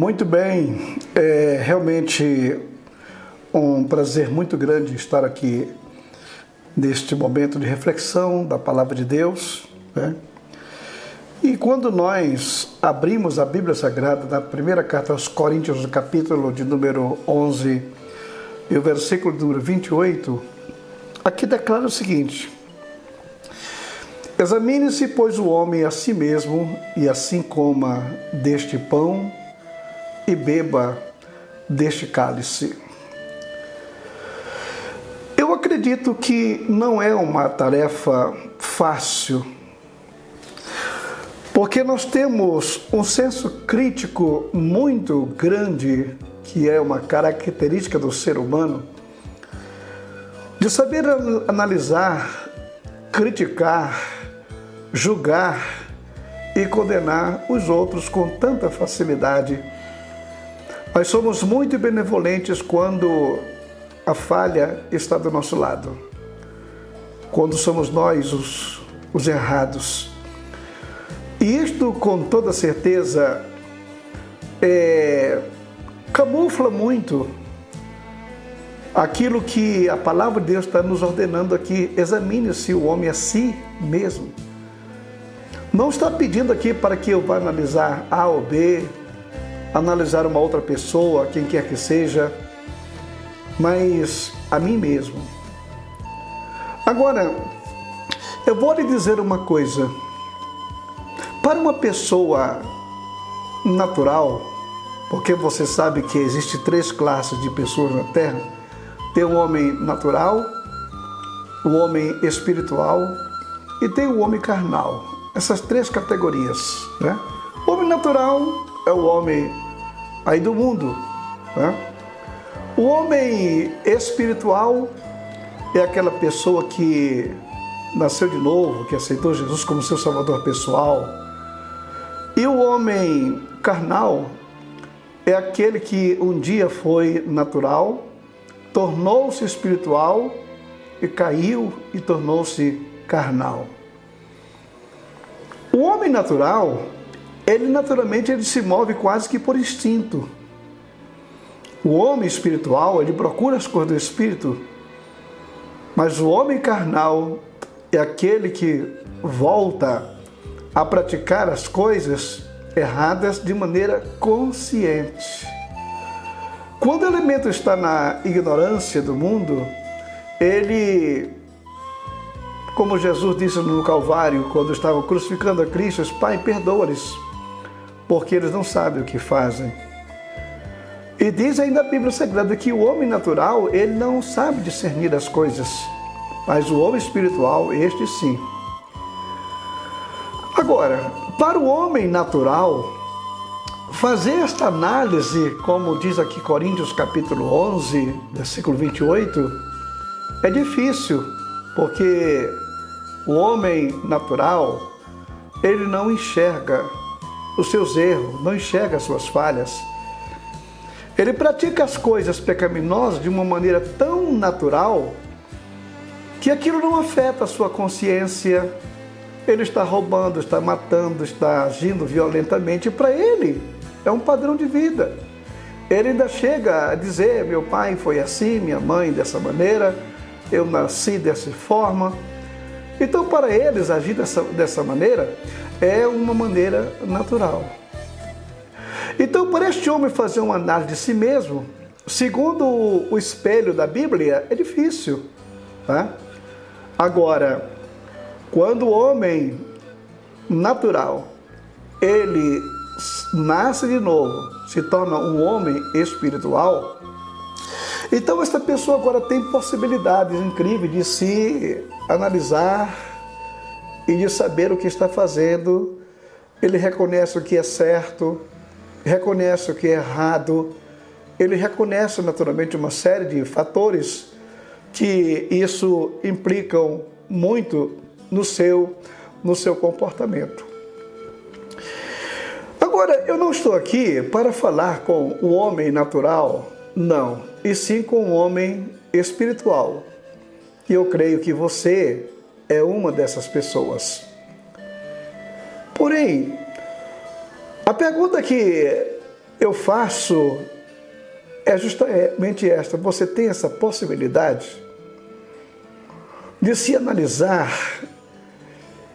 Muito bem, é realmente um prazer muito grande estar aqui neste momento de reflexão da Palavra de Deus, né? E quando nós abrimos a Bíblia Sagrada, na primeira carta aos Coríntios, no capítulo de número 11, e o versículo de número 28, aqui declara o seguinte: examine-se, pois, o homem a si mesmo, e assim coma deste pão e beba deste cálice. Eu acredito que não é uma tarefa fácil, porque nós temos um senso crítico muito grande, que é uma característica do ser humano, de saber analisar, criticar, julgar e condenar os outros com tanta facilidade. Nós somos muito benevolentes quando a falha está do nosso lado, quando somos nós os errados. E isto, com toda certeza, camufla muito aquilo que a palavra de Deus está nos ordenando aqui. Examine-se o homem a si mesmo. Não está pedindo aqui para que eu vá analisar A ou B, analisar uma outra pessoa, quem quer que seja, mas a mim mesmo. Agora, eu vou lhe dizer uma coisa. Para uma pessoa natural, porque você sabe que existem 3 classes de pessoas na Terra: tem o homem natural, o homem espiritual e tem o homem carnal. Essas 3 categorias, né? O homem natural é o homem aí do mundo, né? O homem espiritual é aquela pessoa que nasceu de novo, que aceitou Jesus como seu salvador pessoal. E o homem carnal é aquele que um dia foi natural, tornou-se espiritual e caiu e tornou-se carnal. O homem natural, ele se move quase que por instinto. O homem espiritual, ele procura as coisas do espírito, mas o homem carnal é aquele que volta a praticar as coisas erradas de maneira consciente. Quando o elemento está na ignorância do mundo, ele, como Jesus disse no Calvário, quando estavam crucificando a Cristo: Pai, perdoa-lhes, porque eles não sabem o que fazem. E diz ainda a Bíblia Sagrada que o homem natural, ele não sabe discernir as coisas, mas o homem espiritual, este sim. Agora, para o homem natural, fazer esta análise, como diz aqui Coríntios capítulo 11, versículo 28, é difícil, porque o homem natural, ele não enxerga os seus erros, não enxerga as suas falhas. Ele pratica as coisas pecaminosas de uma maneira tão natural que aquilo não afeta a sua consciência. Ele está roubando, está matando, está agindo violentamente, e para ele é um padrão de vida. Ele ainda chega a dizer: meu pai foi assim, minha mãe dessa maneira, eu nasci dessa forma. Então, para eles, agir dessa maneira é uma maneira natural. Então, para este homem fazer uma análise de si mesmo, segundo o espelho da Bíblia, é difícil, tá? Agora, quando o homem natural, ele nasce de novo, se torna um homem espiritual, então esta pessoa agora tem possibilidades incríveis de se analisar e de saber o que está fazendo. Ele reconhece o que é certo, reconhece o que é errado, ele reconhece naturalmente uma série de fatores que isso implicam muito no seu comportamento. Agora, eu não estou aqui para falar com o homem natural, não, e sim com o homem espiritual. E eu creio que você é uma dessas pessoas. Porém, a pergunta que eu faço é justamente esta: você tem essa possibilidade de se analisar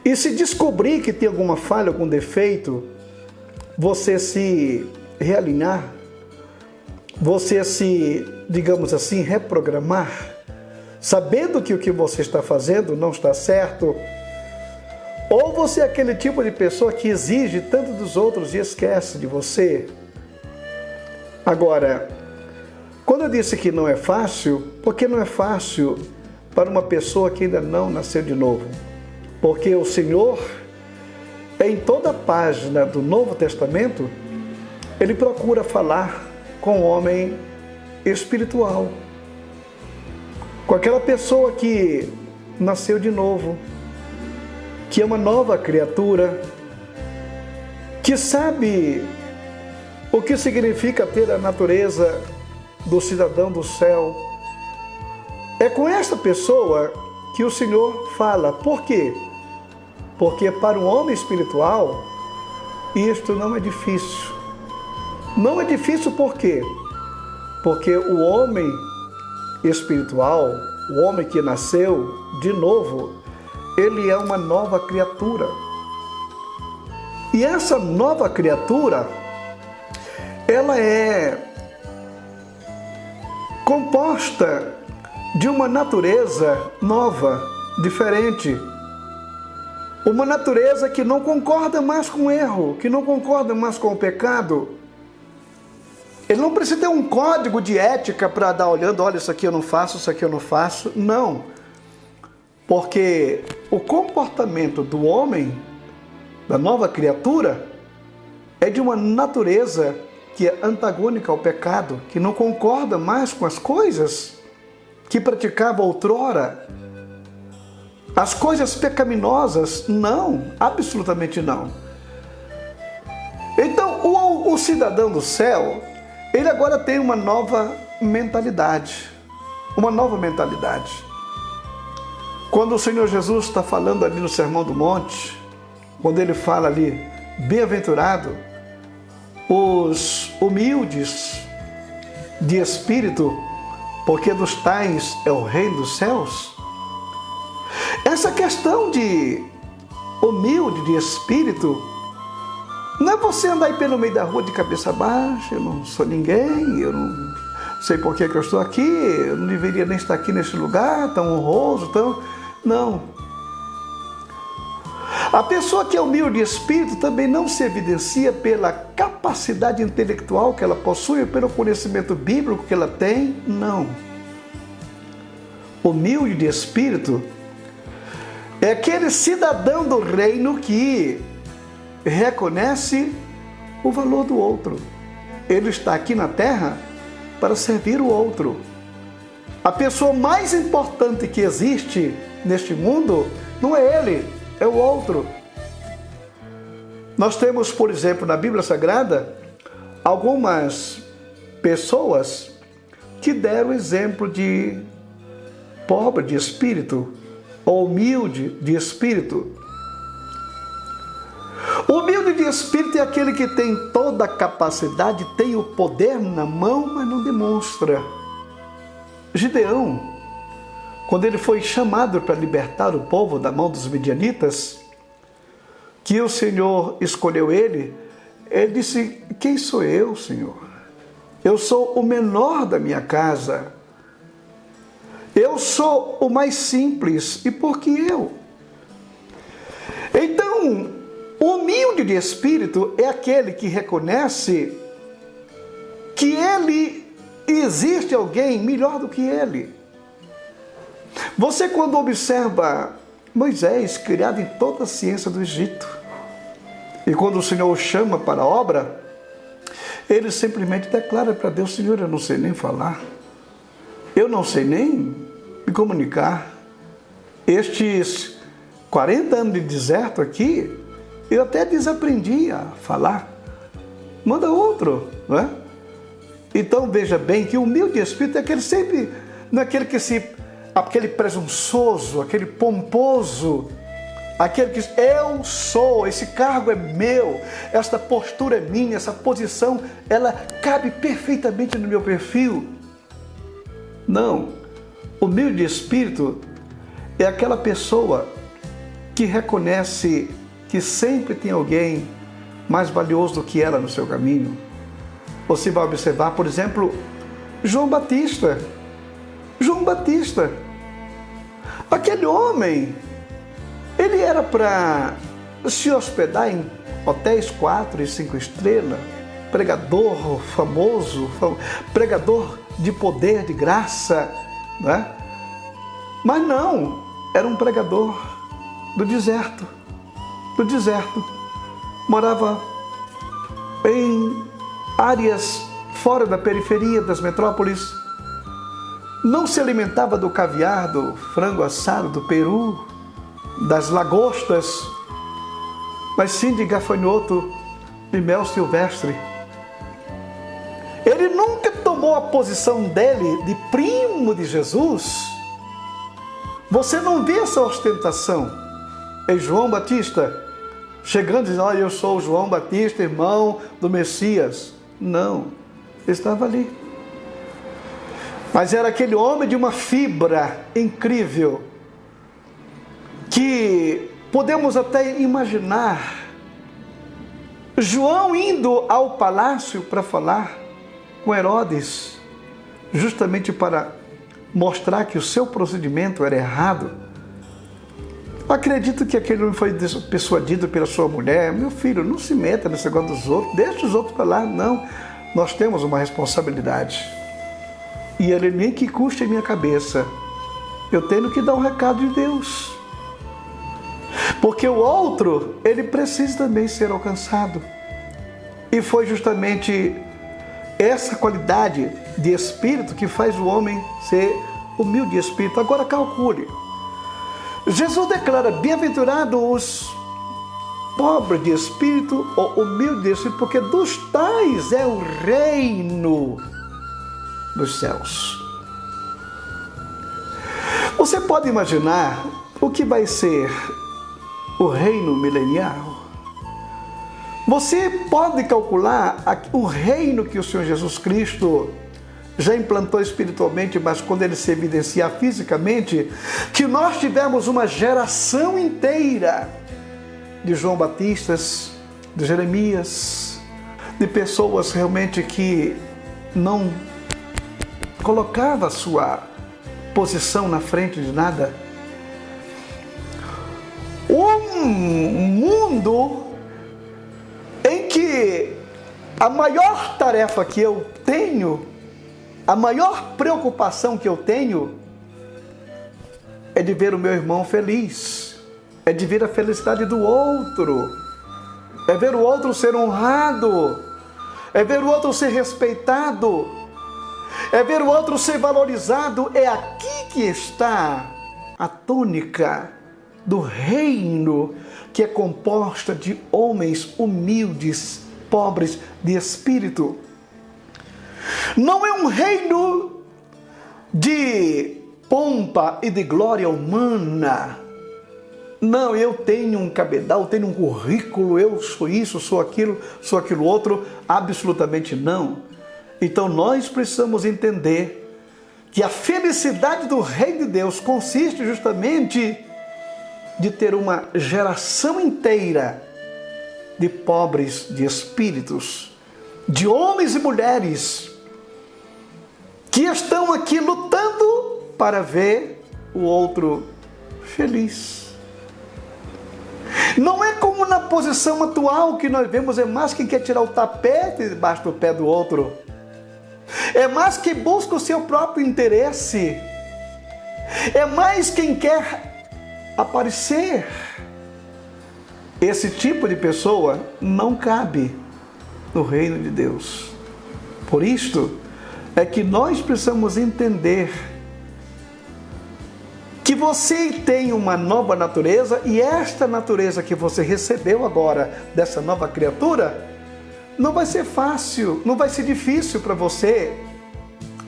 e se descobrir que tem alguma falha, algum defeito, você se realinhar, você se, digamos assim, reprogramar, sabendo que o que você está fazendo não está certo. Ou você é aquele tipo de pessoa que exige tanto dos outros e esquece de você. Agora, quando eu disse que não é fácil, porque não é fácil para uma pessoa que ainda não nasceu de novo? Porque o Senhor, em toda a página do Novo Testamento, Ele procura falar com o homem espiritual, com aquela pessoa que nasceu de novo, que é uma nova criatura, que sabe o que significa ter a natureza do cidadão do céu. É com essa pessoa que o Senhor fala. Por quê? Porque para um homem espiritual, isto não é difícil. Não é difícil por quê? Porque o homem espiritual, o homem que nasceu de novo, ele é uma nova criatura. E essa nova criatura, ela é composta de uma natureza nova, diferente. Uma natureza que não concorda mais com o erro, que não concorda mais com o pecado. Ele não precisa ter um código de ética para dar olhando, olha, isso aqui eu não faço, isso aqui eu não faço. Não. Porque o comportamento do homem, da nova criatura, é de uma natureza que é antagônica ao pecado, que não concorda mais com as coisas que praticava outrora. As coisas pecaminosas, não, absolutamente não. Então, o cidadão do céu, ele agora tem uma nova mentalidade. Uma nova mentalidade. Quando o Senhor Jesus está falando ali no Sermão do Monte, quando ele fala ali, bem-aventurado os humildes de espírito, porque dos tais é o reino dos céus. Essa questão de humilde de espírito não é você andar aí pelo meio da rua de cabeça baixa, eu não sou ninguém, eu não sei por que eu estou aqui, eu não deveria nem estar aqui nesse lugar tão honroso, tão... Não. A pessoa que é humilde de espírito também não se evidencia pela capacidade intelectual que ela possui, pelo conhecimento bíblico que ela tem, não. Humilde de espírito é aquele cidadão do reino que reconhece o valor do outro. Ele está aqui na terra para servir o outro. A pessoa mais importante que existe neste mundo não é ele, é o outro. Nós temos, por exemplo, na Bíblia Sagrada, algumas pessoas que deram exemplo de pobre de espírito, ou humilde de espírito. O humilde de espírito é aquele que tem toda a capacidade, tem o poder na mão, mas não demonstra. Gideão, quando ele foi chamado para libertar o povo da mão dos midianitas, que o Senhor escolheu ele disse, quem sou eu, Senhor? Eu sou o menor da minha casa. Eu sou o mais simples. E por que eu? Então, o humilde de espírito é aquele que reconhece que existe alguém melhor do que ele. Você, quando observa Moisés, criado em toda a ciência do Egito, e quando o Senhor o chama para a obra, ele simplesmente declara para Deus, Senhor, eu não sei nem falar, eu não sei nem me comunicar. Estes 40 anos de deserto aqui, eu até desaprendi a falar. Manda outro, não é? Então veja bem que o humilde espírito é aquele sempre, não é aquele presunçoso, aquele pomposo, Aquele que diz, eu sou, esse cargo é meu, esta postura é minha, essa posição, ela cabe perfeitamente no meu perfil. Não. Humilde de espírito é aquela pessoa que reconhece que sempre tem alguém mais valioso do que ela no seu caminho. Você vai observar, por exemplo, João Batista. João Batista. Aquele homem, ele era para se hospedar em hotéis 4 e 5 estrelas, pregador famoso, pregador de poder, de graça, né? Mas não, era um pregador do deserto. Morava em áreas fora da periferia das metrópoles. Não se alimentava do caviar, do frango assado, do peru, das lagostas, mas sim de gafanhoto e mel silvestre. Ele nunca tomou a posição dele de primo de Jesus. Você não vê essa ostentação. É João Batista chegando e dizendo, olha, eu sou João Batista, irmão do Messias. Não, ele estava ali. Mas era aquele homem de uma fibra incrível, que podemos até imaginar João indo ao palácio para falar com Herodes, justamente para mostrar que o seu procedimento era errado. Acredito que aquele homem foi persuadido pela sua mulher, meu filho, não se meta nesse negócio dos outros, deixa os outros para lá. Não, nós temos uma responsabilidade. E ele, nem que custe a minha cabeça, eu tenho que dar um recado de Deus. Porque o outro, ele precisa também ser alcançado. E foi justamente essa qualidade de espírito que faz o homem ser humilde de espírito. Agora calcule. Jesus declara, bem-aventurados os pobres de espírito ou humildes de espírito, porque dos tais é o reino dos céus. Você pode imaginar o que vai ser o reino milenial? Você pode calcular o reino que o Senhor Jesus Cristo já implantou espiritualmente, mas quando ele se evidenciar fisicamente, que nós tivemos uma geração inteira de João Batistas, de Jeremias, de pessoas realmente que não colocava a sua posição na frente de nada. Um mundo em que a maior tarefa que eu tenho, a maior preocupação que eu tenho é de ver o meu irmão feliz, é de ver a felicidade do outro, é ver o outro ser honrado, é ver o outro ser respeitado, é ver o outro ser valorizado. É aqui que está a tônica do reino, que é composta de homens humildes, pobres de espírito. Não é um reino de pompa e de glória humana. Não, eu tenho um cabedal, eu tenho um currículo, eu sou isso, sou aquilo outro. Absolutamente não. Então nós precisamos entender que a felicidade do reino de Deus consiste justamente de ter uma geração inteira de pobres de espíritos, de homens e mulheres que estão aqui lutando para ver o outro feliz. Não é como na posição atual que nós vemos, é mais quem quer tirar o tapete debaixo do pé do outro. É mais quem busca o seu próprio interesse. É mais quem quer aparecer. Esse tipo de pessoa não cabe no reino de Deus. Por isto é que nós precisamos entender que você tem uma nova natureza, e esta natureza que você recebeu agora dessa nova criatura, não vai ser fácil, não vai ser difícil para você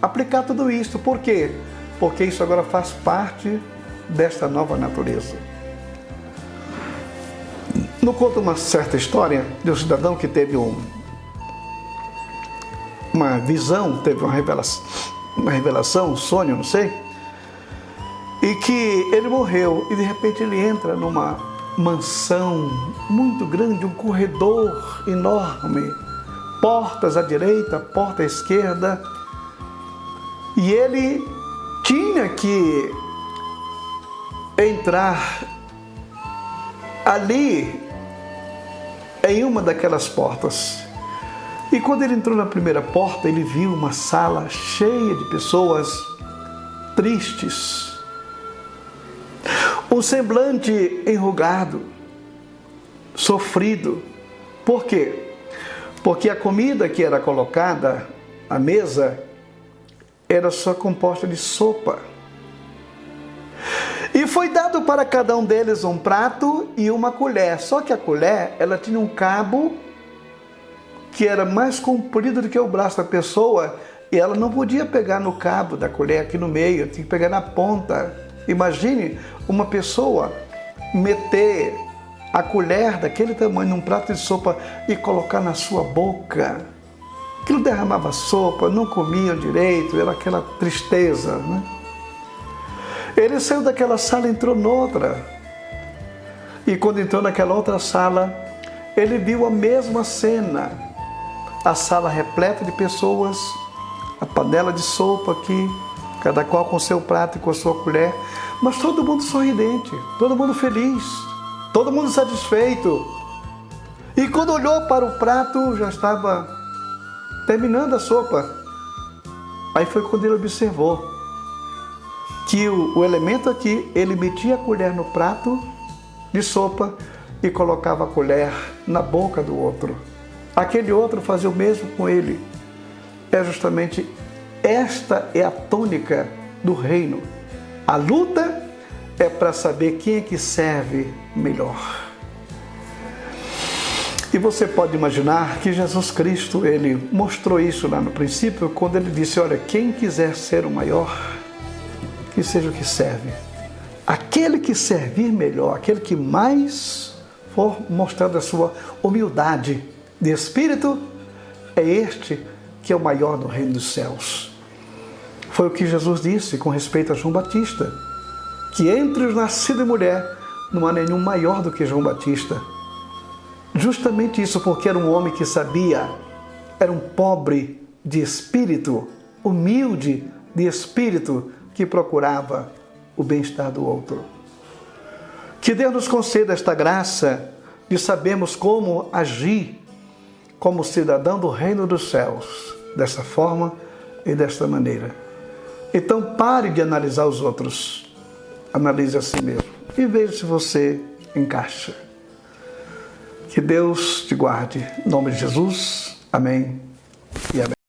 aplicar tudo isso. Por quê? Porque isso agora faz parte desta nova natureza. Não conta uma certa história de um cidadão que teve uma visão, teve uma revelação, um sonho, não sei, e que ele morreu e de repente ele entra numa mansão muito grande, um corredor enorme, portas à direita, porta à esquerda, e ele tinha que entrar ali em uma daquelas portas. E quando ele entrou na primeira porta, ele viu uma sala cheia de pessoas tristes, um semblante enrugado, sofrido. Por quê? Porque a comida que era colocada à mesa era só composta de sopa. E foi dado para cada um deles um prato e uma colher. Só que a colher, ela tinha um cabo que era mais comprido do que o braço da pessoa, e ela não podia pegar no cabo da colher aqui no meio, tinha que pegar na ponta. Imagine uma pessoa meter a colher daquele tamanho num prato de sopa e colocar na sua boca. Aquilo derramava sopa, não comiam direito, era aquela tristeza, né? Ele saiu daquela sala e entrou noutra. E quando entrou naquela outra sala, ele viu a mesma cena. A sala repleta de pessoas, a panela de sopa aqui, cada qual com seu prato e com a sua colher, mas todo mundo sorridente, todo mundo feliz, todo mundo satisfeito. E quando olhou para o prato, já estava terminando a sopa. Aí foi quando ele observou que o elemento aqui, ele metia a colher no prato de sopa e colocava a colher na boca do outro. Aquele outro fazia o mesmo com ele. É justamente esta é a tônica do reino. A luta é para saber quem é que serve melhor. E você pode imaginar que Jesus Cristo, ele mostrou isso lá no princípio, quando ele disse, olha, quem quiser ser o maior, que seja o que serve. Aquele que servir melhor, aquele que mais for mostrando a sua humildade de espírito, é este que é o maior no reino dos céus. Foi o que Jesus disse com respeito a João Batista, que entre os nascidos de mulher não há nenhum maior do que João Batista. Justamente isso, porque era um homem que sabia, era um pobre de espírito, humilde de espírito, que procurava o bem-estar do outro. Que Deus nos conceda esta graça de sabermos como agir como cidadão do reino dos céus, dessa forma e desta maneira. Então pare de analisar os outros, analise a si mesmo e veja se você encaixa. Que Deus te guarde. Em nome de Jesus, amém e amém.